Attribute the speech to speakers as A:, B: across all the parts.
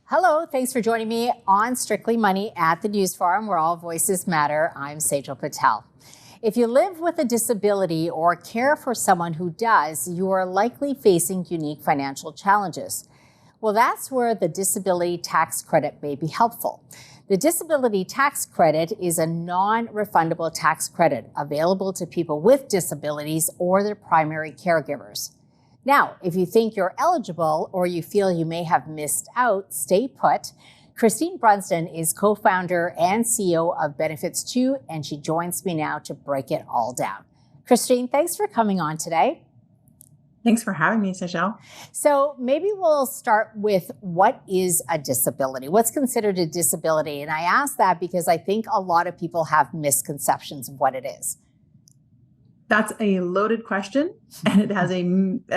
A: Hello, thanks for joining me on Strictly Money at the News Forum, where all voices matter. I'm Saijal Patel. If you live with a disability or care for someone who does, you are likely facing unique financial challenges. Well, that's where the disability tax credit may be helpful. The disability tax credit is a non-refundable tax credit available to people with disabilities or their primary caregivers. Now, if you think you're eligible or you feel you may have missed out, stay put. Christine Brunsden is co-founder and CEO of Benefits2, and she joins me now to break it all down. Christine, thanks for coming on today.
B: Thanks for having me, Saijal.
A: So maybe we'll start with what is a disability? What's considered a disability? And I ask that because I think a lot of people have misconceptions of what it is.
B: That's a loaded question, and it has a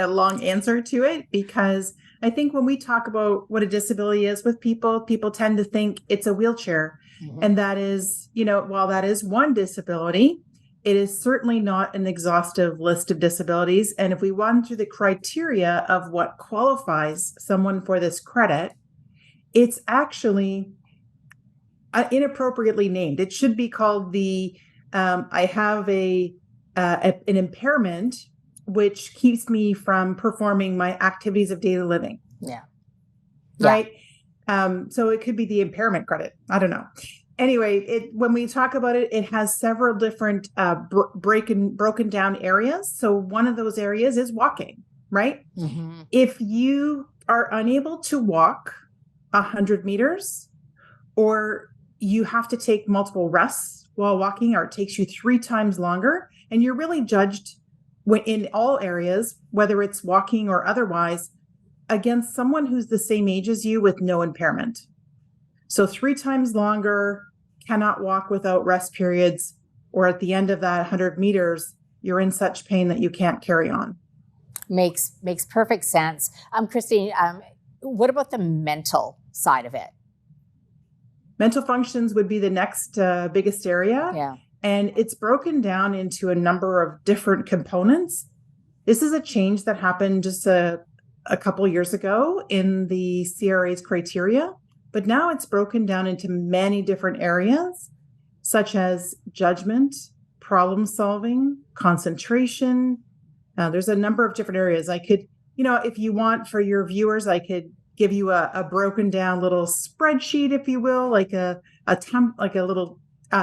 B: long answer to it, because I think when we talk about what a disability is with people tend to think it's a wheelchair. Mm-hmm. And that is, while that is one disability, it is certainly not an exhaustive list of disabilities. And if we run through the criteria of what qualifies someone for this credit, it's actually inappropriately named. It should be called I have an impairment which keeps me from performing my activities of daily living.
A: Yeah.
B: Right. So it could be the impairment credit. I don't know. Anyway, when we talk about it, it has several different broken down areas. So one of those areas is walking, right? Mm-hmm. If you are unable to walk 100 meters, or you have to take multiple rests while walking, or it takes you 3 times longer, and you're really judged in all areas, whether it's walking or otherwise, against someone who's the same age as you with no impairment. So 3 times longer, cannot walk without rest periods, or at the end of that 100 meters, you're in such pain that you can't carry on.
A: Makes perfect sense. Christine, what about the mental side of it?
B: Mental functions would be the next biggest area.
A: Yeah.
B: And it's broken down into a number of different components. This is a change that happened just a couple of years ago in the CRA's criteria, but now it's broken down into many different areas, such as judgment, problem solving, concentration. There's a number of different areas. I could, if you want, for your viewers, I could give you a broken down little spreadsheet, if you will, like a little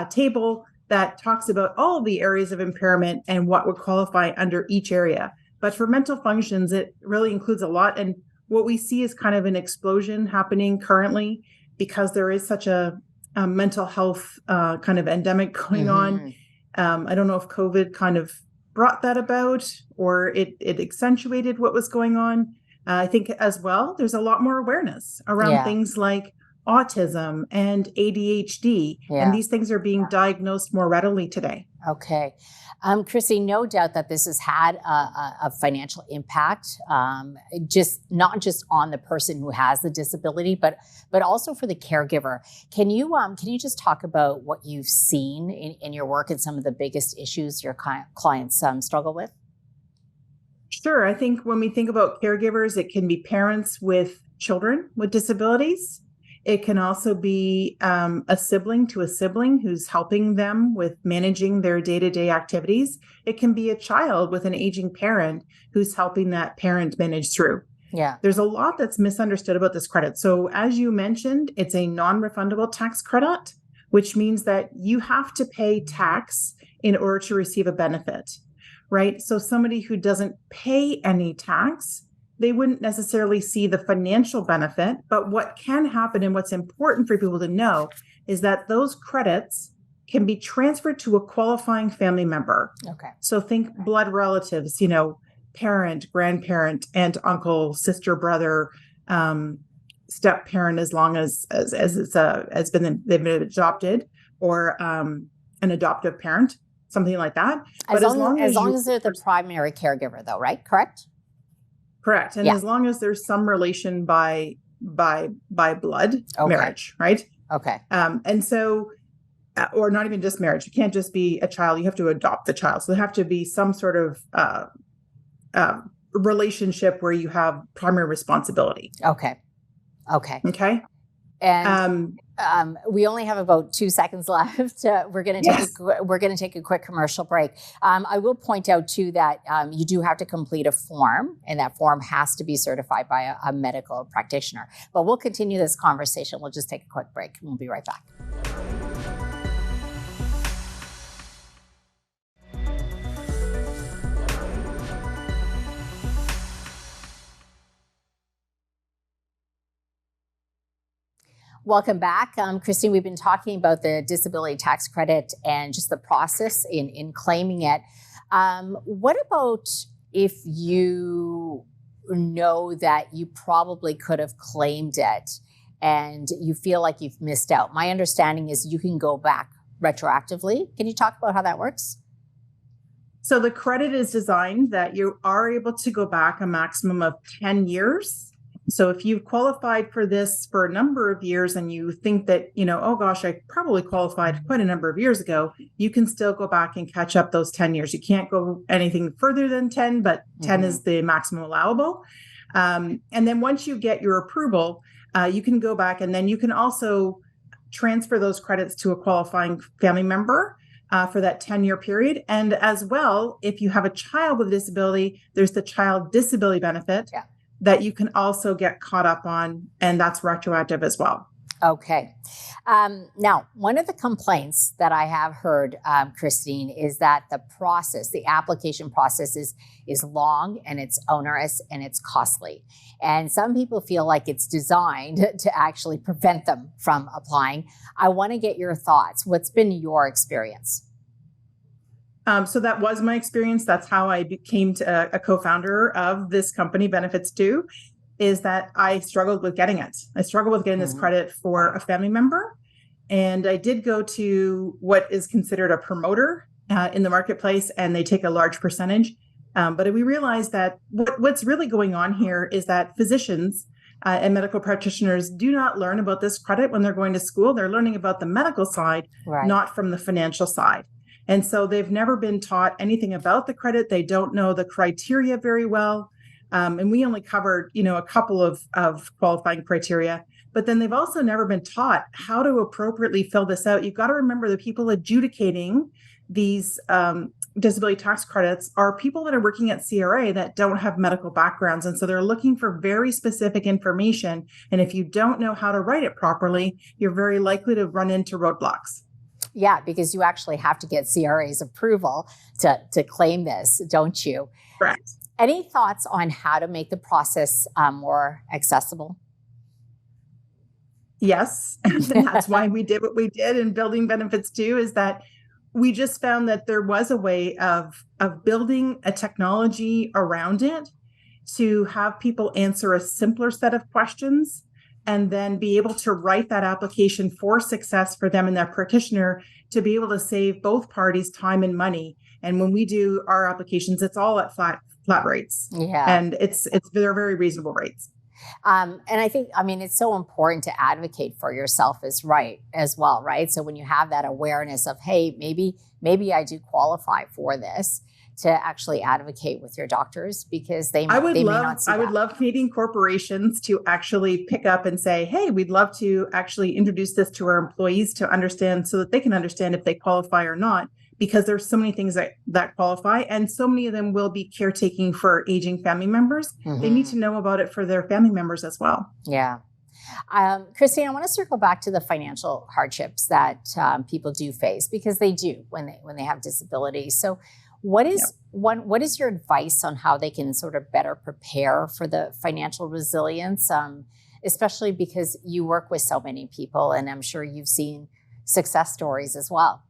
B: table that talks about all of the areas of impairment and what would qualify under each area. But for mental functions, it really includes a lot. And what we see is kind of an explosion happening currently, because there is such a mental health kind of endemic going on. I don't know if COVID kind of brought that about, or it accentuated what was going on. I think as well, there's a lot more awareness around things like autism and ADHD, and these things are being diagnosed more readily today.
A: Okay. Chrissy, no doubt that this has had a financial impact, not just on the person who has the disability, but also for the caregiver. Can you just talk about what you've seen in your work and some of the biggest issues your clients struggle with?
B: Sure. I think when we think about caregivers, it can be parents with children with disabilities. It can also be a sibling to a sibling who's helping them with managing their day-to-day activities. It can be a child with an aging parent who's helping that parent manage through.
A: Yeah.
B: There's a lot that's misunderstood about this credit. So as you mentioned, it's a non-refundable tax credit, which means that you have to pay tax in order to receive a benefit, right? So somebody who doesn't pay any tax, they wouldn't necessarily see the financial benefit. But what can happen, and what's important for people to know, is that those credits can be transferred to a qualifying family member.
A: Okay.
B: So think blood relatives, parent, grandparent, aunt, uncle, sister, brother, step parent, as long as they've been adopted, or an adoptive parent, something like that.
A: As long as they're the primary caregiver, though, right? Correct.
B: And as long as there's some relation by blood, marriage, right?
A: Okay.
B: And so, or not even just marriage. You can't just be a child. You have to adopt the child. So there have to be some sort of relationship where you have primary responsibility.
A: Okay.
B: Okay.
A: And we only have about 2 seconds left. We're going to take a quick commercial break. I will point out too that you do have to complete a form, and that form has to be certified by a medical practitioner. But we'll continue this conversation. We'll just take a quick break, and we'll be right back. Welcome back. Christine, we've been talking about the disability tax credit and just the process in claiming it. What about if you know that you probably could have claimed it and you feel like you've missed out? My understanding is you can go back retroactively. Can you talk about how that works?
B: So the credit is designed that you are able to go back a maximum of 10 years. So if you've qualified for this for a number of years and you think that, oh gosh, I probably qualified quite a number of years ago, you can still go back and catch up those 10 years. You can't go anything further than 10, but 10 is the maximum allowable. And then once you get your approval, you can go back, and then you can also transfer those credits to a qualifying family member for that 10-year period. And as well, if you have a child with a disability, there's the child disability benefit. Yeah. That you can also get caught up on, and that's retroactive as well.
A: Okay. Now, one of the complaints that I have heard, Christine, is that the application process is long and it's onerous and it's costly. And some people feel like it's designed to actually prevent them from applying. I want to get your thoughts. What's been your experience?
B: So that was my experience. That's how I became a co-founder of this company, Benefits2, is that I struggled with getting it. I struggled with getting this credit for a family member. And I did go to what is considered a promoter in the marketplace, and they take a large percentage. But we realized that what's really going on here is that physicians and medical practitioners do not learn about this credit when they're going to school. They're learning about the medical side, not from the financial side. And so they've never been taught anything about the credit. They don't know the criteria very well. And we only covered, a couple of qualifying criteria. But then they've also never been taught how to appropriately fill this out. You've got to remember the people adjudicating these disability tax credits are people that are working at CRA that don't have medical backgrounds. And so they're looking for very specific information. And if you don't know how to write it properly, you're very likely to run into roadblocks.
A: Yeah, because you actually have to get CRA's approval to claim this, don't you?
B: Correct.
A: Any thoughts on how to make the process more accessible?
B: Yes, and that's why we did what we did in building Benefits2, is that we just found that there was a way of building a technology around it to have people answer a simpler set of questions and then be able to write that application for success for them and their practitioner to be able to save both parties time and money. And when we do our applications, it's all at flat rates.
A: Yeah.
B: And they're very reasonable rates.
A: And I think, it's so important to advocate for yourself as well, right? So when you have that awareness of, hey, maybe I do qualify for this, to actually advocate with your doctors, because they may not see that. I
B: would love Canadian corporations to actually pick up and say, hey, we'd love to actually introduce this to our employees to understand, so that they can understand if they qualify or not, because there's so many things that qualify, and so many of them will be caretaking for aging family members. They need to know about it for their family members as well.
A: Yeah. Christine, I want to circle back to the financial hardships that people do face, because they do when they have disabilities. So what is your advice on how they can sort of better prepare for the financial resilience, especially because you work with so many people, and I'm sure you've seen success stories as well?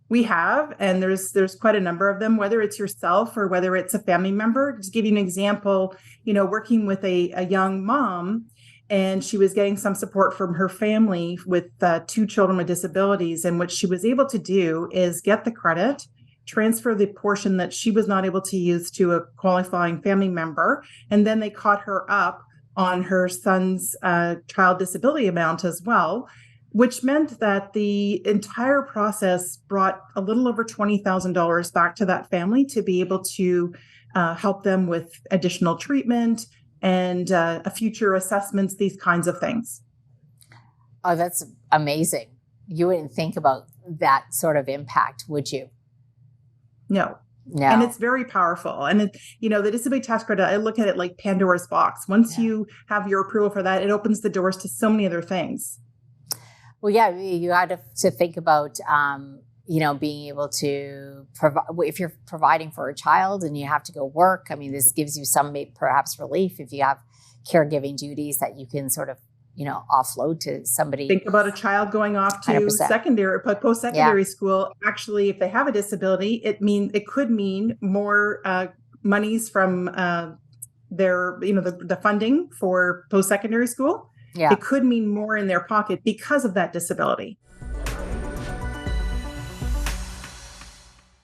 B: We have, and there's quite a number of them, whether it's yourself or whether it's a family member. Just give you an example, working with a young mom, and she was getting some support from her family with 2 children with disabilities. And what she was able to do is get the credit, transfer the portion that she was not able to use to a qualifying family member, and then they caught her up on her son's child disability amount as well, which meant that the entire process brought a little over $20,000 back to that family to be able to help them with additional treatment and future assessments, these kinds of things.
A: Oh, that's amazing. You wouldn't think about that sort of impact, would you?
B: No.
A: No.
B: And it's very powerful. And the disability tax credit, I look at it like Pandora's box. Once you have your approval for that, it opens the doors to so many other things.
A: Well, yeah, you had to think about, being able to provide, if you're providing for a child and you have to go work. I mean, this gives you some perhaps relief if you have caregiving duties that you can sort of, offload to somebody.
B: Think about a child going off to
A: 100%.
B: Post-secondary school. Actually, if they have a disability, it could mean more monies from the funding for post-secondary school.
A: Yeah.
B: It could mean more in their pocket because of that disability.